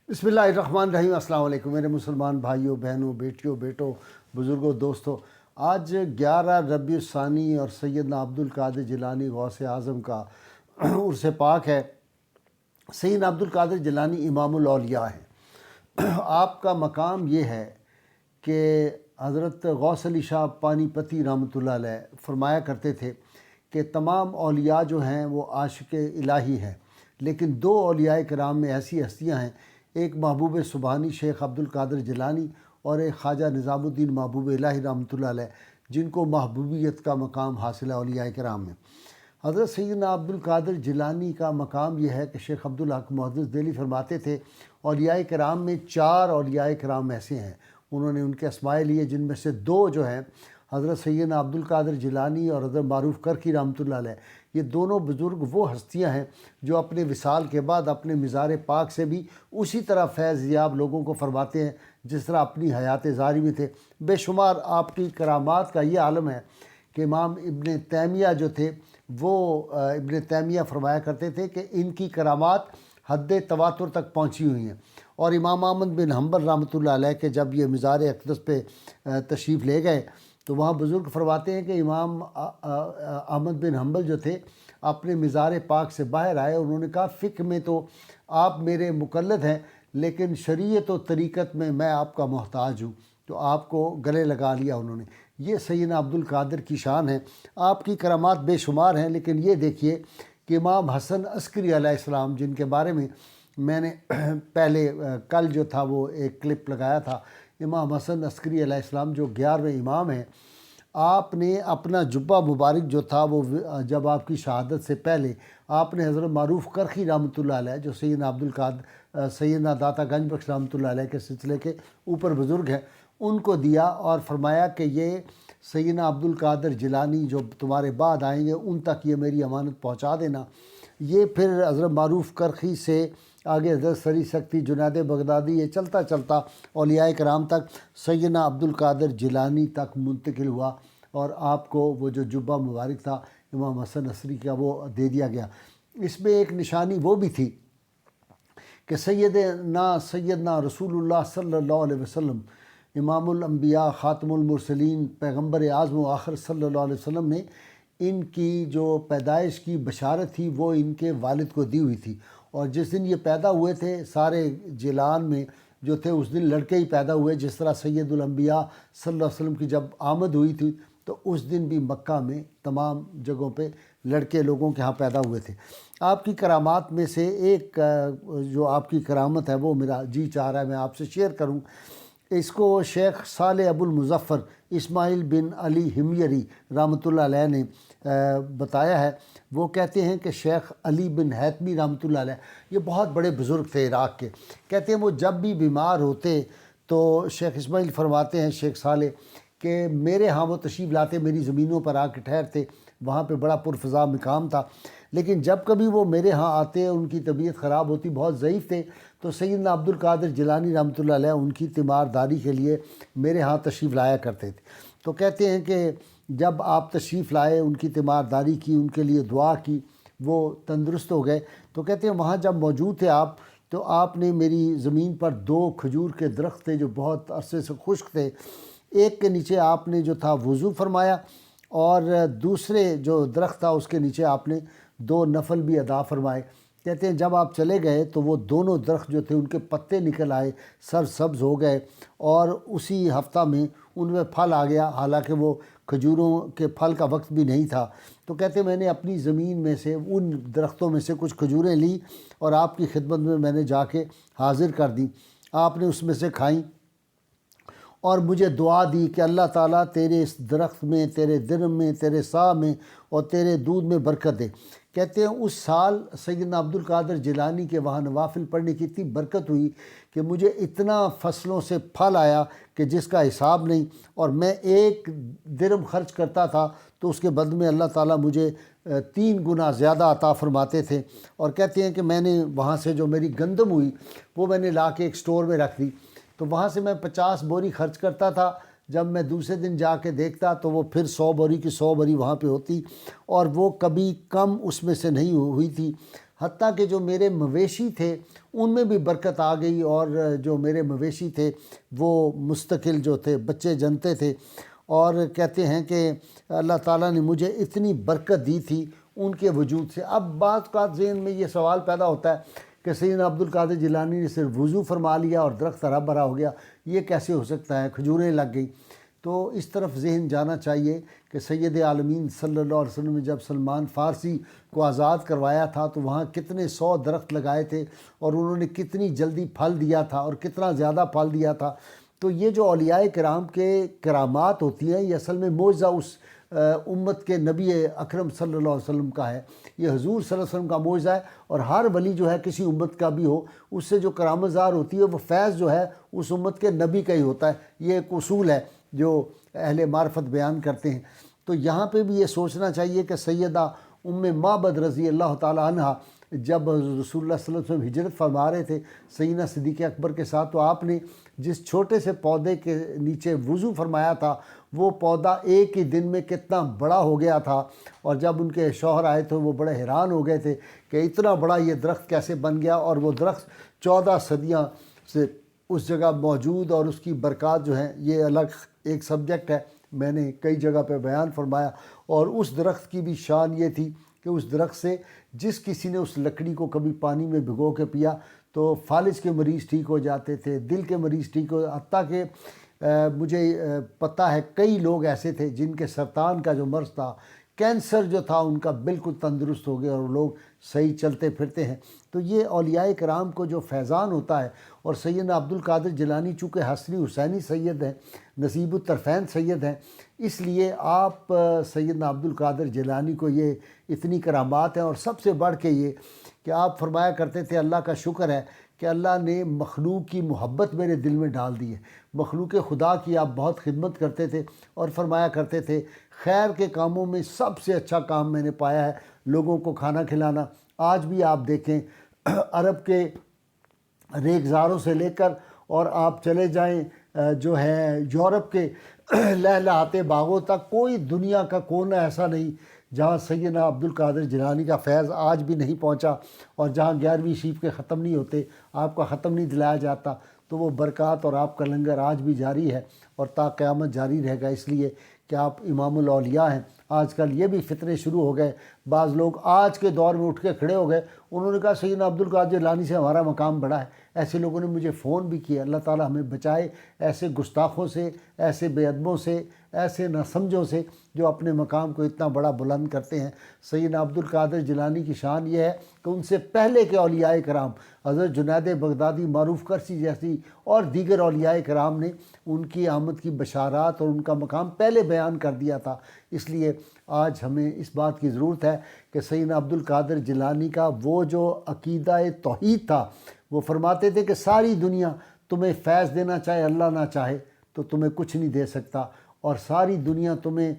बिस्मिल्लाहिर्रहमानिर्रहीम। अस्सलाम वालेकुम मेरे मुसलमान भाइयों बहनों बेटियों बेटों बुज़ुर्गों दोस्तों। आज 11 रबीउ सानी और सैयदना अब्दुल कादिर जिलानी गौसे आज़म का उर्स पाक है। सैयदना अब्दुल कादिर जिलानी इमामुल औलिया है। आपका मकाम ये है कि हज़रत गौस अली शाह पानीपती रहमतुल्लाह अलैह फरमाया करते थे कि तमाम औलिया जो हैं वो आशिक इलाही हैं, लेकिन दो औलिया किराम में ऐसी हस्तियां हैं, एक महबूब सुबहानी शेख अब्दुल कादिर जिलानी और एक ख्वाजा निज़ामुद्दीन महबूब इलाही रहमतुल्लाह अलैह, जिनको महबूबियत का मकाम हासिल है औलिया किराम में। हज़रत सैयदना अब्दुल कादिर जिलानी का मकाम यह है कि शेख अब्दुल हक मुहद्दिस दिली फरमाते थे, औलिया किराम में 4 औलिया किराम ऐसे हैं, उन्होंने उनके अस्माए लिए, जिनमें से 2 जो हैं हज़रत सैयदना अब्दुल कादिर जिलानी और हज़रत मारूफ़ करकी रहमतुल्लाह अलैह। ये दोनों बुज़ुर्ग वो हस्तियां हैं जो अपने विसाल के बाद अपने मिज़ार पाक से भी उसी तरह फैज़ याब लोगों को फरमाते हैं जिस तरह अपनी हयात ज़ारी में थे। बेशुमार आपकी करामात का ये आलम है कि इमाम इब्न तैमिया जो थे वो इब्न तैमिया फरमाया करते थे कि इनकी करामात हद तवातुर तक पहुँची हुई हैं। और इमाम अहमद बिन हम्बल रहमतुल्लाह अलैह के जब ये मिज़ार अक़दस पे तशरीफ़ ले गए तो वहाँ बुज़ुर्ग फरमाते हैं कि इमाम अहमद बिन हम्बल जो थे अपने मिज़ार पाक से बाहर आए। उन्होंने कहा, फ़िक़्ह में तो आप मेरे मुक़ल्लिद हैं, लेकिन शरीयत और तरीक़त में मैं आपका मोहताज हूँ। तो आपको गले लगा लिया उन्होंने। ये सैयदना अब्दुल कादिर की शान है। आपकी करामात बेशुमार हैं, लेकिन ये देखिए कि इमाम हसन अस्करी अलैहिस्सलाम, जिनके बारे में मैंने पहले कल जो था वो एक क्लिप लगाया था, इमाम हसन अस्करी अलैहिस्सलाम जो 11वें इमाम हैं, आपने अपना जुब्बा मुबारक जो था वो जब आपकी शहादत से पहले आपने हज़रत मारूफ़ करखी रहमतुल्लाह अलैह, जो सैयदना अब्दुल कादिर सैयदना दाता गंज बख्श रहमतुल्लाह अलैह के सिलसिले के ऊपर बुज़ुर्ग हैं, उनको दिया और फरमाया कि ये सैयदना अब्दुल कादिर जिलानी जो तुम्हारे बाद आएंगे उन तक ये मेरी अमानत पहुँचा देना। ये फिर हज़रत मारूफ़ करखी से आगे हज़रत सरी सक्ती जुनैद बगदादी, ये चलता चलता औलिया कराम तक सैयदना अब्दुल कादिर जिलानी तक मुंतकिल हुआ और आपको वो जो जुब्बा मुबारक था इमाम हसन अस्करी का वो दे दिया गया। इसमें एक निशानी वो भी थी कि सैयदना रसूलुल्लाह सल्लल्लाहु अलैहि वसल्लम इमामुल अंबिया ख़ातमुल मुरसलीन पैगम्बर आज़म व आखिर सल्लल्लाहु अलैहि वसल्लम ने इनकी जो पैदाइश की बशारत थी वो इनके वालिद को दी हुई थी। और जिस दिन ये पैदा हुए थे सारे जिलान में जो थे उस दिन लड़के ही पैदा हुए। जिस तरह सैयदुल अंबिया सल्लल्लाहु अलैहि वसल्लम की जब आमद हुई थी तो उस दिन भी मक्का में तमाम जगहों पे लड़के लोगों के यहाँ पैदा हुए थे। आपकी करामात में से एक जो आपकी करामत है वो मेरा जी चाह रहा है मैं आपसे शेयर करूँ। इसको शेख साले अबुल मुज़फ़्फ़र इस्माइल बिन अली हिमयरी रहमतुल्लाह अलैह ने बताया है। वो कहते हैं कि शेख अली बिन हैतमी रहमतुल्लाह अलैह, ये बहुत बड़े बुज़ुर्ग थे इराक़ के, कहते हैं वो जब भी बीमार होते तो शेख इस्माइल फरमाते हैं शेख साले कि मेरे यहाँ वो तशरीफ़ लाते, मेरी ज़मीनों पर आके ठहरते, वहाँ पे बड़ा पुरफ़ज़ा मकाम था। लेकिन जब कभी वो मेरे यहाँ आते, उनकी तबीयत ख़राब होती, बहुत ज़ईफ़ थे, तो सैयदना अब्दुल कादिर जिलानी रहमतुल्लाह अलैह उनकी तीमारदारी के लिए मेरे यहाँ तशरीफ़ लाया करते थे। तो कहते हैं कि जब आप तशरीफ़ लाए, उनकी तीमारदारी की, उनके लिए दुआ की, वो तंदुरुस्त हो गए। तो कहते हैं वहाँ जब मौजूद थे आप, तो आपने मेरी ज़मीन पर 2 खजूर के दरख्त थे जो बहुत अरसे से खुश्क थे, एक के नीचे आपने जो था वज़ू फरमाया और दूसरे जो दरख्त था उसके नीचे आपने 2 नफल भी अदा फरमाए। कहते हैं जब आप चले गए तो वो दोनों दरख्त जो थे उनके पत्ते निकल आए, सर सब्ज़ हो गए और उसी हफ्ता में उनमें फल आ गया, हालांकि वो खजूरों के फल का वक्त भी नहीं था। तो कहते हैं मैंने अपनी ज़मीन में से उन दरख्तों में से कुछ खजूरें ली और आपकी खिदमत में मैंने जाके हाज़िर कर दी। आपने उसमें से खाई और मुझे दुआ दी कि अल्लाह ताला तेरे इस दरख्त में, तेरे दिरम में, तेरे साह में और तेरे दूध में बरकत दे। कहते हैं उस साल सैयदना अब्दुल कादिर जिलानी के वहाँ नवाफिल पढ़ने की इतनी बरकत हुई कि मुझे इतना फसलों से फल आया कि जिसका हिसाब नहीं, और मैं 1 दिरम खर्च करता था तो उसके बदले में अल्लाह ताला मुझे 3 गुना ज़्यादा अता फरमाते थे। और कहते हैं कि मैंने वहाँ से जो मेरी गंदम हुई वो मैंने ला के एक स्टोर में रख दी, तो वहाँ से मैं 50 बोरी खर्च करता था। जब मैं दूसरे दिन जाके देखता तो वो फिर 100 बोरी की 100 बोरी वहाँ पे होती और वो कभी कम उसमें से नहीं हुई थी। حتیٰ کہ جو میرے مویشی تھے ان میں بھی برکت آ گئی، اور جو میرے مویشی تھے وہ مستقل جو تھے بچے جنتے تھے، اور کہتے ہیں کہ اللہ تعالیٰ نے مجھے اتنی برکت دی تھی ان کے وجود سے۔ اب بعض اوقات ذہن میں یہ سوال پیدا ہوتا ہے کہ سیدنا عبد القادر جیلانی نے صرف وضو فرما لیا اور درخت ہرا بھرا ہو گیا، یہ کیسے ہو سکتا ہے، کھجوریں لگ گئی؟ تو اس طرف ذہن جانا چاہیے کہ سید عالمین صلی اللہ علیہ وسلم نے جب سلمان فارسی کو آزاد کروایا تھا تو وہاں کتنے 100 درخت لگائے تھے، اور انہوں نے کتنی جلدی پھل دیا تھا اور کتنا زیادہ پھل دیا تھا۔ تو یہ جو اولیاء کرام کے کرامات ہوتی ہیں، یہ اصل میں معجزہ اس امت کے نبی اکرم صلی اللہ علیہ وسلم کا ہے، یہ حضور صلی اللہ علیہ وسلم کا معجزہ ہے۔ اور ہر ولی جو ہے کسی امت کا بھی ہو، اس سے جو کرامت ظاہر ہوتی ہے وہ فیض جو ہے اس امت کے نبی کا ہی ہوتا ہے۔ یہ ایک اصول ہے جو اہل معرفت بیان کرتے ہیں۔ تو یہاں پہ بھی یہ سوچنا چاہیے کہ سیدہ ام معبد رضی اللہ تعالی عنہ جب رسول اللہ صلی اللہ علیہ وسلم ہجرت فرما رہے تھے سیدنا صدیق اکبر کے ساتھ، تو آپ نے جس چھوٹے سے پودے کے نیچے وضو فرمایا تھا وہ پودا ایک ہی دن میں کتنا بڑا ہو گیا تھا، اور جب ان کے شوہر آئے تو وہ بڑے حیران ہو گئے تھے کہ اتنا بڑا یہ درخت کیسے بن گیا، اور وہ درخت 14 صدیاں سے اس جگہ موجود، اور اس کی برکات جو ہیں یہ الگ ایک سبجیکٹ ہے، میں نے کئی جگہ پہ بیان فرمایا۔ اور اس درخت کی بھی شان یہ تھی کہ اس درخت سے جس کسی نے اس لکڑی کو کبھی پانی میں بھگو کے پیا تو فالج کے مریض ٹھیک ہو جاتے تھے، دل کے مریض ٹھیک ہو، حتیٰ کہ مجھے پتہ ہے کئی لوگ ایسے تھے جن کے سرطان کا جو مرض تھا، کینسر جو تھا، ان کا بالکل تندرست ہو گیا اور لوگ صحیح چلتے پھرتے ہیں۔ تو یہ اولیاء کرام کو جو فیضان ہوتا ہے، اور سیدنا عبد القادر جیلانی چونکہ حسنی حسینی سید ہیں، نصیب الطرفین سید ہیں، اس لیے آپ سیدنا عبد القادر جیلانی کو یہ اتنی کرامات ہیں۔ اور سب سے بڑھ کے یہ کہ آپ فرمایا کرتے تھے اللہ کا شکر ہے کہ اللہ نے مخلوق کی محبت میرے دل میں ڈال دی ہے، مخلوق خدا کی آپ بہت خدمت کرتے تھے، اور فرمایا کرتے تھے خیر کے کاموں میں سب سے اچھا کام میں نے پایا ہے لوگوں کو کھانا کھلانا۔ آج بھی آپ دیکھیں عرب کے ریگزاروں سے لے کر اور آپ چلے جائیں جو ہے یورپ کے لہلہاتے باغوں تک، کوئی دنیا کا کونا ایسا نہیں جہاں سیدنا عبد القادر جیلانی کا فیض آج بھی نہیں پہنچا، اور جہاں 11ویں شیف کے ختم نہیں ہوتے، آپ کا ختم نہیں دلایا جاتا، تو وہ برکات اور آپ کا لنگر آج بھی جاری ہے اور تا قیامت جاری رہے گا، اس لیے کہ آپ امام الاولیاء ہیں۔ آج کل یہ بھی فتنے شروع ہو گئے، بعض لوگ آج کے دور میں اٹھ کے کھڑے ہو گئے، انہوں نے کہا سیدنا عبد القادر جیلانی سے ہمارا مقام بڑا ہے۔ ایسے لوگوں نے مجھے فون بھی کیا، اللہ تعالیٰ ہمیں بچائے ایسے گستاخوں سے، ایسے بے ادبوں سے، ایسے ناسمجھوں سے جو اپنے مقام کو اتنا بڑا بلند کرتے ہیں۔ سیدنا عبد القادر جیلانی کی شان یہ ہے کہ ان سے پہلے کے اولیاء کرام حضرت جنید بغدادی، معروف کرسی جیسی اور دیگر اولیاء کرام نے ان کی آمد کی بشارات اور ان کا مقام پہلے بیان کر دیا تھا۔ اس لیے آج ہمیں اس بات کی ضرورت ہے کہ سیدنا عبد القادر جیلانی کا وہ جو عقیدہ توحید تھا، وہ فرماتے تھے کہ ساری دنیا تمہیں فیض دینا چاہے اللہ نہ چاہے تو تمہیں کچھ نہیں دے سکتا، اور ساری دنیا تمہیں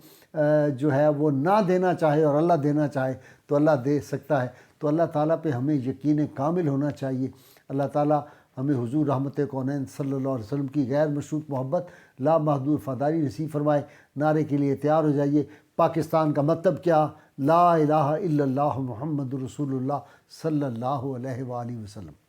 جو ہے وہ نہ دینا چاہے اور اللہ دینا چاہے تو اللہ دے سکتا ہے۔ تو اللہ تعالیٰ پہ ہمیں یقین کامل ہونا چاہیے۔ اللہ تعالیٰ ہمیں حضور رحمت کونین صلی اللہ علیہ وسلم کی غیر مشروط محبت، لا محدود وفاداری نصیب فرمائے۔ نعرے کے لیے تیار ہو جائیے۔ پاکستان کا مطلب کیا؟ لا الہ الا اللہ محمد رسول اللہ صلی اللہ علیہ وآلہ وسلم۔